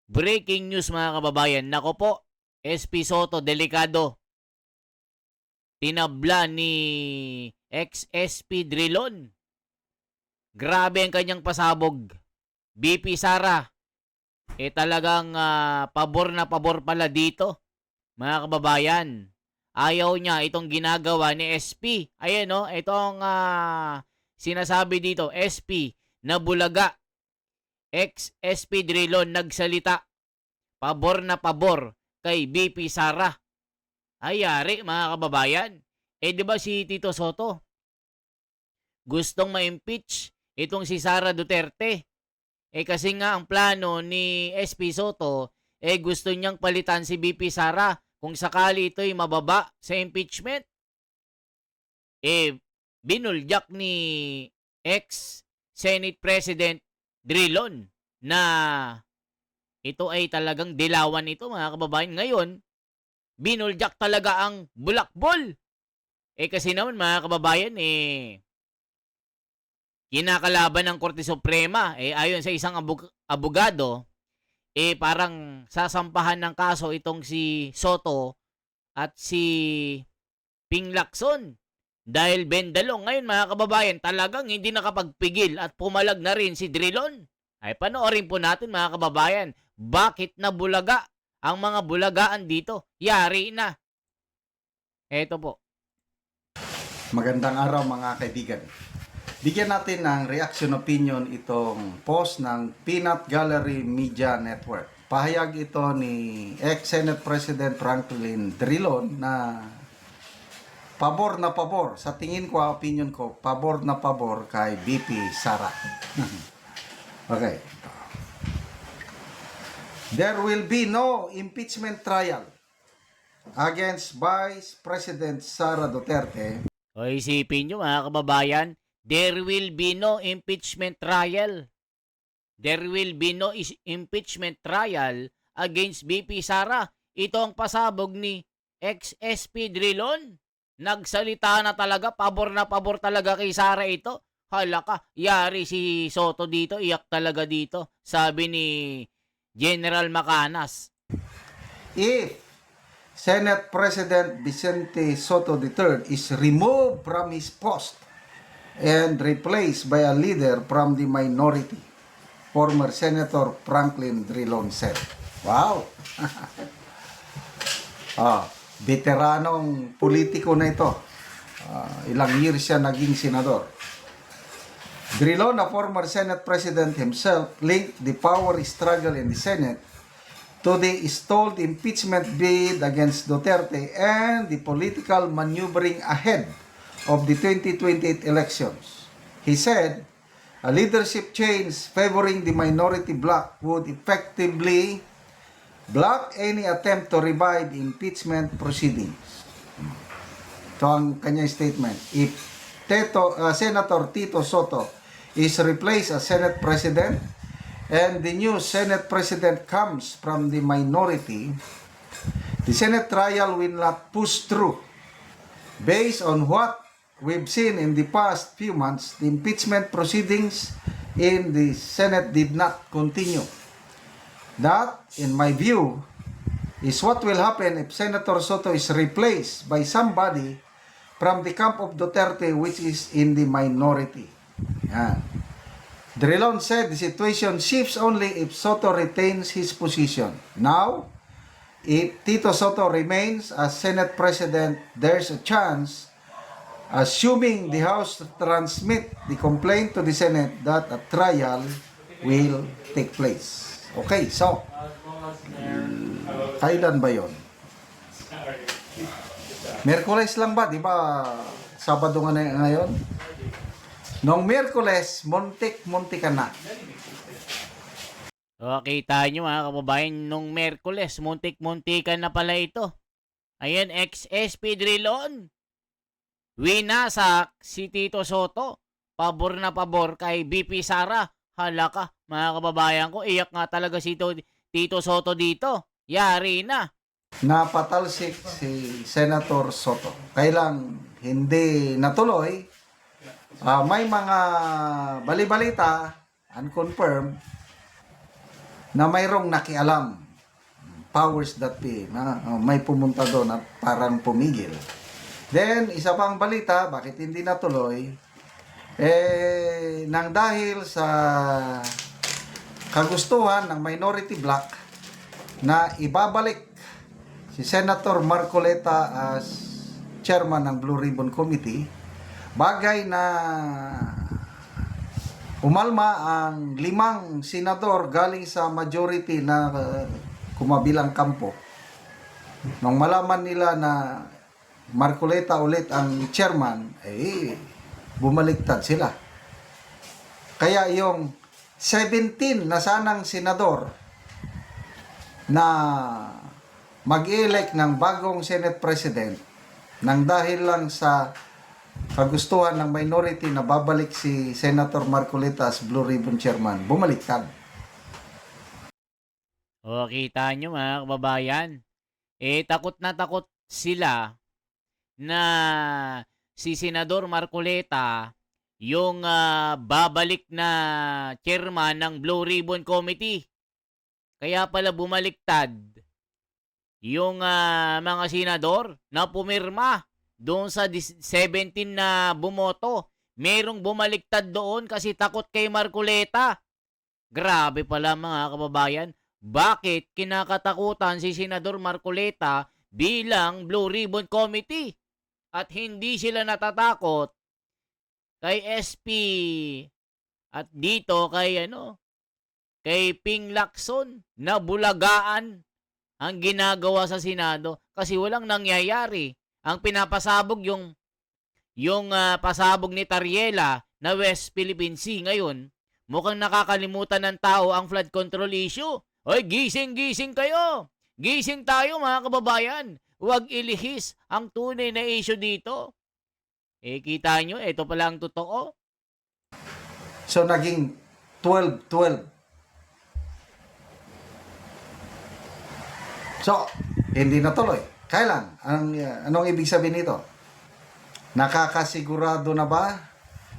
Breaking news mga kababayan. Nako po, SP Soto, delikado. Tinabla ni ex-SP Drilon. Grabe ang kanyang pasabog. BP Sara, talagang pabor na pabor pala dito, mga kababayan. Ayaw niya itong ginagawa ni SP. Ayan o, itong sinasabi dito, SP na bulaga. Ex-SP Drilon nagsalita. Pabor na pabor kay BP Sara. Ayari mga kababayan. Di ba si Tito Soto gustong ma-impeach itong si Sara Duterte? Kasi nga ang plano ni SP Soto, gusto niyang palitan si BP Sara kung sakali ito'y mababa sa impeachment. Binuljak ni ex-Senate President Drilon na ito ay talagang dilawan ito mga kababayan. Ngayon, binuljak talaga ang bulakbol. Kasi naman mga kababayan, kinakalaban ng Korte Suprema. Ayon sa isang abogado, parang sasampahan ng kaso itong si Soto at si Ping Lacson. Dahil bendalong. Ngayon mga kababayan, talagang hindi nakapagpigil at pumalag na rin si Drilon. Panoorin po natin mga kababayan, bakit nabulaga ang mga bulagaan dito? Yari na. Eto po. Magandang araw mga kaibigan. Bigyan natin ng reaction opinion itong post ng Peanut Gallery Media Network. Pahayag ito ni ex-Senate President Franklin Drilon na pabor na pabor. Sa tingin ko, opinion ko, pabor na pabor kay BP Sara. Okay. There will be no impeachment trial against Vice President Sara Duterte. Isipin nyo mga kababayan, there will be no impeachment trial. There will be no impeachment trial against BP Sara. Ito ang pasabog ni ex-SP Drilon. Nagsalita na talaga, pabor na pabor talaga kay Sara ito. Hala ka, yari si Soto dito, iyak talaga dito. Sabi ni General Macanas. If Senate President Vicente Soto III is removed from his post and replaced by a leader from the minority, former Senator Franklin Drilon said. Wow! Veteranong politiko na ito. Ilang years siya naging senador. Drilon, a former Senate President himself, linked the power struggle in the Senate to the stalled impeachment bid against Duterte and the political maneuvering ahead of the 2028 elections. He said, a leadership change favoring the minority bloc would effectively block any attempt to revive impeachment proceedings. Ito ang kanyang statement. If Senator Tito Soto is replaced as Senate President and the new Senate President comes from the minority, the Senate trial will not push through. Based on what we've seen in the past few months, the impeachment proceedings in the Senate did not continue. That, in my view, is what will happen if Senator Soto is replaced by somebody from the camp of Duterte, which is in the minority. Yan. Drilon said the situation shifts only if Soto retains his position. Now, if Tito Soto remains as Senate President, there's a chance, assuming the House transmit the complaint to the Senate, that a trial will take place. Okay, so, kailan ba yun? Merkules lang ba? Di ba Sabado nga na ngayon? Noong Merkules, muntik ka na. Kita nyo mga kababayan, nung Merkules, muntik-muntikan na pala ito. Ayan, ex-SP Drilon. Winasak si Tito Soto. Pabor na pabor kay BP Sara. Hala ka, mga kababayan ko, iyak nga talaga si Tito Soto dito. Yari na. Napatalsik si Senator Soto. Kailang hindi natuloy, may mga balibalita, unconfirmed, na mayroong nakialam, powers that be, na may pumunta doon at parang pumigil. Then, isa pang balita, bakit hindi natuloy, nang dahil sa kagustuhan ng minority bloc na ibabalik si Senator Marcoleta as chairman ng Blue Ribbon Committee, bagay na umalma ang 5 senador galing sa majority na kumabilang kampo. Nung malaman nila na Marcoleta ulit ang chairman, bumaliktad sila. Kaya yung 17 na sanang senador na mag-elect ng bagong Senate President nang dahil lang sa kagustuhan ng minority na babalik si Senator Marcoleta as Blue Ribbon Chairman, bumaliktad. O, kita nyo mga kababayan, takot na takot sila na si Senador Marcoleta yung babalik na chairman ng Blue Ribbon Committee. Kaya pala bumaliktad yung mga senador na pumirma doon sa 17 na bumoto. Merong bumaliktad doon kasi takot kay Marcoleta. Grabe pala mga kababayan. Bakit kinakatakutan si Senador Marcoleta bilang Blue Ribbon Committee? At hindi sila natatakot kay SP at dito kay Ping Lacson na bulagaan ang ginagawa sa Senado kasi walang nangyayari. Ang pinapasabog yung pasabog ni Tariela na West Philippine Sea ngayon, mukhang nakakalimutan ng tao ang flood control issue. Oy, gising kayo! Gising tayo mga kababayan! Huwag ilihis ang tunay na issue dito. Kita nyo, ito pala ang totoo. So, naging 12-12. So, hindi natuloy. Kailan? Anong ibig sabihin nito? Nakakasigurado na ba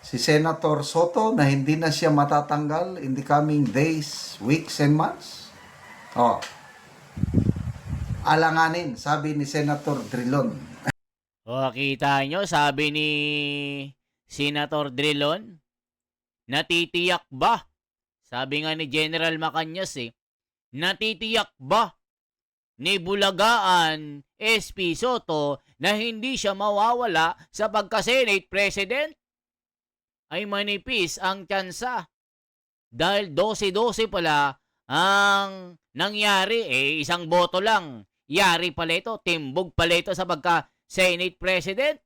si Senator Soto na hindi na siya matatanggal in the coming days, weeks, and months? Alanganin, sabi ni Senator Drilon. Kita nyo, sabi ni Senator Drilon, natitiyak ba? Sabi nga ni General Macañas natitiyak ba ni Bulagaan SP Soto na hindi siya mawawala sa pagka-Senate President? Ay manipis ang tsansa. Dahil 12-12 pala ang nangyari, isang boto lang. Yari pala ito, timbog pala ito sa pagka-Senate President.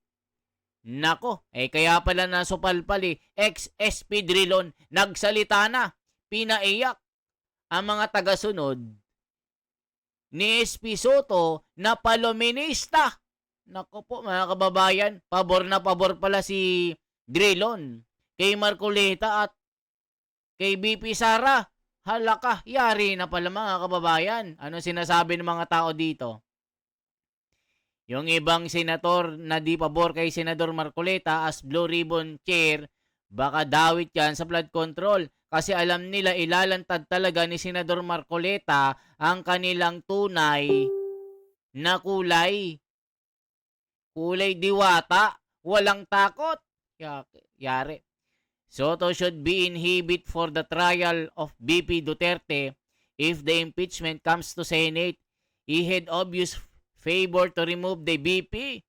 Nako, kaya pala nasupalpali, ex-SP Drilon, nagsalita na, pinaiyak ang mga tagasunod ni SP Soto na palominista. Nako po mga kababayan, pabor na pabor pala si Drilon kay Marcoleta at kay BP Sara. Halaka, yari na pala mga kababayan. Ano sinasabi ng mga tao dito? Yung ibang senator na di pabor kay Senador Marcoleta as Blue Ribbon Chair, baka dawit yan sa flood control. Kasi alam nila ilalantad talaga ni Senador Marcoleta ang kanilang tunay na kulay. Kulay diwata, walang takot. Yari. Soto should be inhibit for the trial of BP Duterte if the impeachment comes to Senate. He had obvious favor to remove the BP.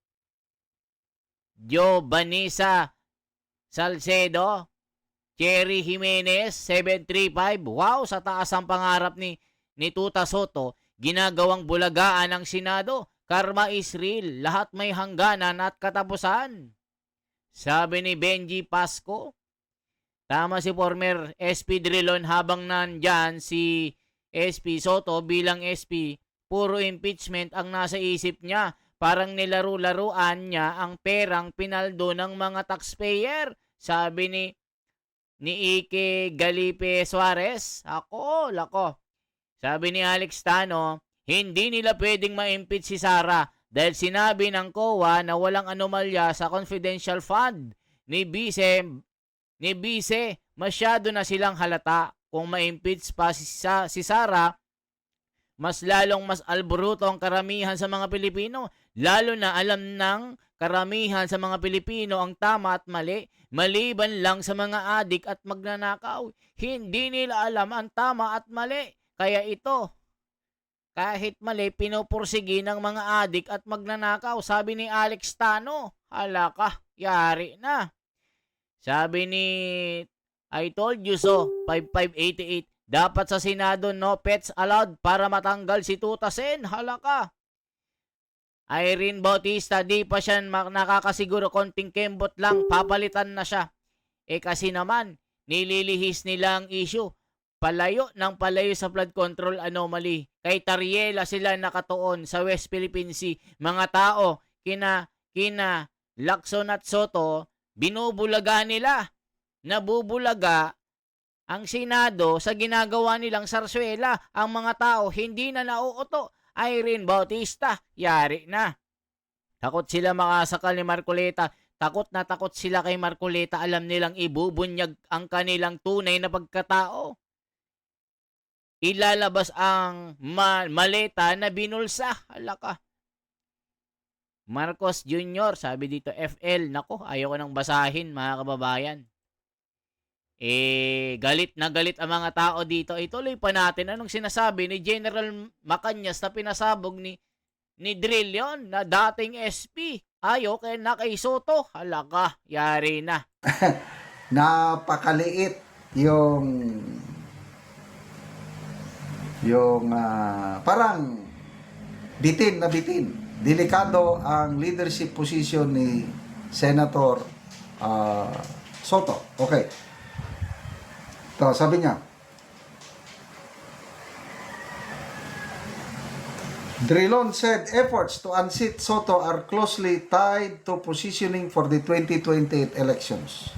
Joe Vanessa Salcedo, Cherry Jimenez, 735. Wow, sa taas ang pangarap ni Tuta Soto. Ginagawang bulagaan ng Senado. Karma is real. Lahat may hangganan at katapusan. Sabi ni Benji Pasco. Tama si former SP Drilon habang nandyan si SP Soto bilang SP. Puro impeachment ang nasa isip niya. Parang nilaro-laruan niya ang perang pinaldo ng mga taxpayer. Sabi ni Ike Galipe Suarez. Lako. Sabi ni Alex Tano, hindi nila pwedeng ma-impeach si Sara dahil sinabi ng COA na walang anomalya sa confidential fund ni Vice, masyado na silang halata. kung ma-impeach pa si Sara, mas alboruto ang karamihan sa mga Pilipino. Lalo na alam ng karamihan sa mga Pilipino ang tama at mali, maliban lang sa mga adik at magnanakaw. Hindi nila alam ang tama at mali. Kaya ito, kahit mali, pinupursigi ng mga adik at magnanakaw. Sabi ni Alex Tano, hala ka, yari na. Sabi ni I told you so, 5588, dapat sa Senado no pets allowed para matanggal si Tuta Sen, hala ka. Irene Bautista, di pa siya nakakasiguro, konting kembot lang, papalitan na siya. Kasi naman, nililihis nila ang issue. Palayo sa flood control anomaly. Kay Tariela sila nakatuon sa West Philippine Sea. Mga tao, kina Lacson at Soto, binubulaga nila. Nabubulaga ang Senado sa ginagawa nilang sarswela. Ang mga tao hindi na nauuto. Irene Bautista, yari na. Takot sila makasakal ni Marcoleta. Takot na takot sila kay Marcoleta. Alam nilang ibubunyag ang kanilang tunay na pagkatao. Ilalabas ang maleta na binulsa. Hala ka. Marcos Jr., sabi dito, FL. Nako, ayaw ko nang basahin, mga kababayan. Galit na galit ang mga tao dito. Ituloy pa natin anong sinasabi ni General Macanyas na pinasabog ni Drilon na dating SP. Ayaw kay Soto. Hala ka, yari na. Napakaliit yung parang bitin na bitin. Delikado ang leadership position ni Senator Soto. Okay. Ito, sabi niya, Drilon said efforts to unseat Soto are closely tied to positioning for the 2028 elections.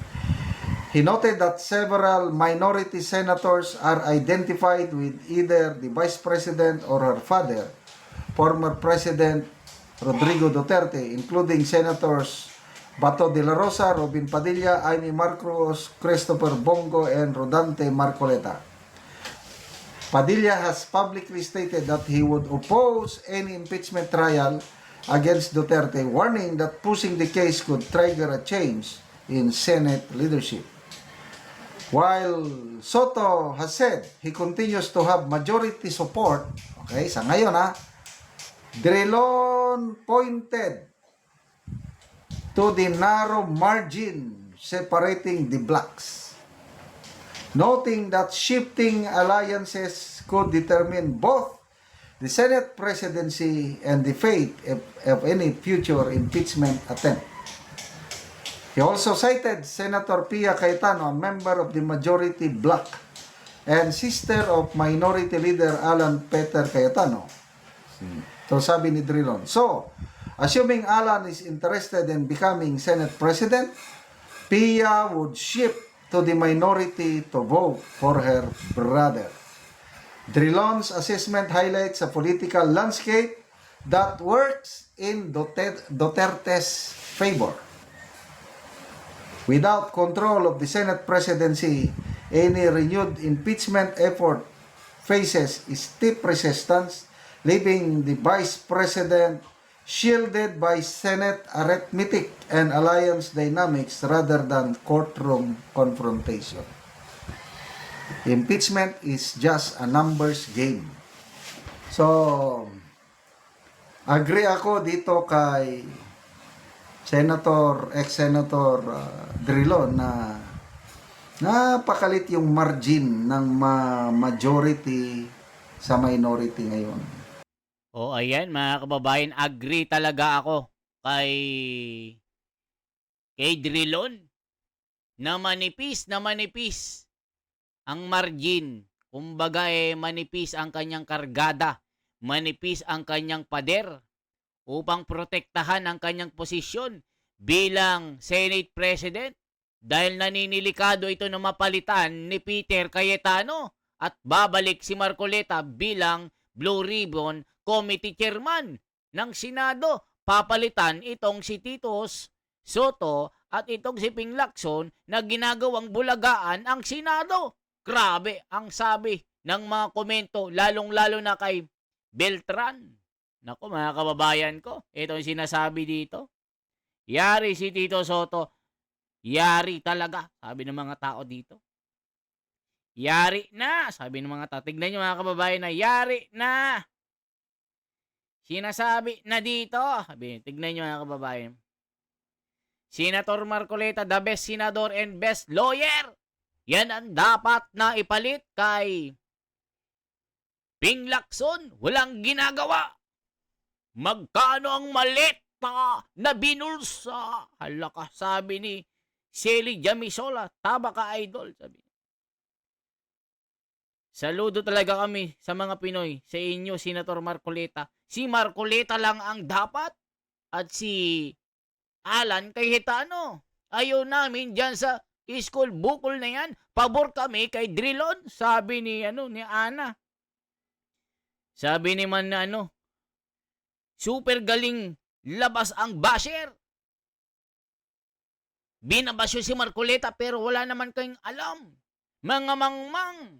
He noted that several minority senators are identified with either the Vice President or her father, former President Rodrigo Duterte, including Senators Bato de la Rosa, Robin Padilla, Amy Marcos, Christopher Bongo, and Rodante Marcoleta. Padilla has publicly stated that he would oppose any impeachment trial against Duterte, warning that pushing the case could trigger a change in Senate leadership. While Soto has said he continues to have majority support, okay, sa ngayon Drilon pointed to the narrow margin separating the blocs, noting that shifting alliances could determine both the Senate presidency and the fate of any future impeachment attempt. He also cited Senator Pia Cayetano, a member of the majority bloc and sister of Minority Leader Alan Peter Cayetano. So sabi ni Drilon, so, assuming Alan is interested in becoming Senate President, Pia would shift to the minority to vote for her brother. Drilon's assessment highlights a political landscape that works in Duterte's favor. Without control of the Senate presidency, any renewed impeachment effort faces steep resistance, leaving the Vice President shielded by Senate arithmetic and alliance dynamics rather than courtroom confrontation. Impeachment is just a numbers game. So, agree ako dito kay ex-Senator Drilon na napakalit yung margin ng majority sa minority ngayon. Ayan mga kababayan, agree talaga ako kay Drilon na manipis ang margin. Kumbaga manipis ang kanyang kargada, manipis ang kanyang pader upang protektahan ang kanyang posisyon bilang Senate President dahil naninilikado ito na mapalitan ni Peter Cayetano at babalik si Marcoleta bilang Blue Ribbon Committee Chairman ng Senado. Papalitan itong si Titos Soto at itong si Ping Lacson na ginagawang bulagaan ang Senado. Grabe, ang sabi ng mga komento, lalong-lalo na kay Beltran. Naku, mga kababayan ko, ito yung sinasabi dito. Yari si Tito Soto. Yari talaga, sabi ng mga tao dito. Yari na, sabi ng mga tao. Tignan nyo mga kababayan na, yari na. Sinasabi na dito. Sabi, tignan nyo mga kababayan. Senator Marcoleta, the best senador and best lawyer. Yan ang dapat na ipalit kay Ping Lacson. Walang ginagawa. Magkano ang maleta na binulsa? Hala ka, sabi ni Shelly Jamisola. Tama ka, idol. Sabi. Saludo talaga kami sa mga Pinoy. Sa inyo, Senator Marcoleta. Si Marcoleta lang ang dapat. At si Alan Cayetano. Ayaw namin dyan sa school bukol na yan. Pabor kami kay Drilon. Sabi ni Ana. Sabi ni man na super galing labas ang basher. Binabasyo si Marcoleta pero wala naman kayong alam. Mga mangmang.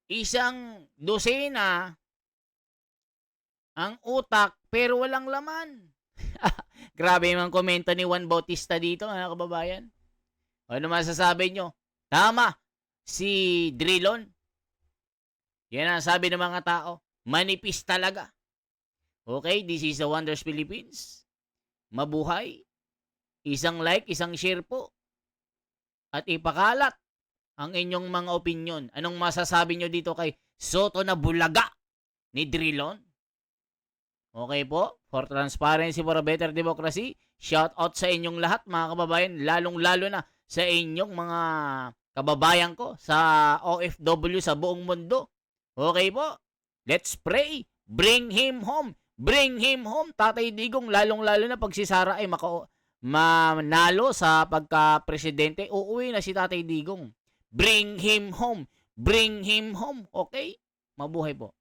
Isang dosena ang utak pero walang laman. Grabe yung komento ni Juan Bautista dito, mga kababayan. Ano masasabi nyo? Tama, si Drilon. Yan ang sabi ng mga tao. Manipis talaga. Okay, this is the Wonders Philippines. Mabuhay. Isang like, isang share po. At ipakalat ang inyong mga opinion. Anong masasabi nyo dito kay Soto na bulaga ni Drilon? Okay po, for transparency, for a better democracy, shout out sa inyong lahat mga kababayan, lalong-lalo na sa inyong mga kababayan ko sa OFW sa buong mundo. Okay po, let's pray. Bring him home. Bring him home. Tatay Digong, lalong-lalo na pag si Sara ay manalo sa pagka-presidente, uuwi na si Tatay Digong. Bring him home. Bring him home. Okay? Mabuhay po.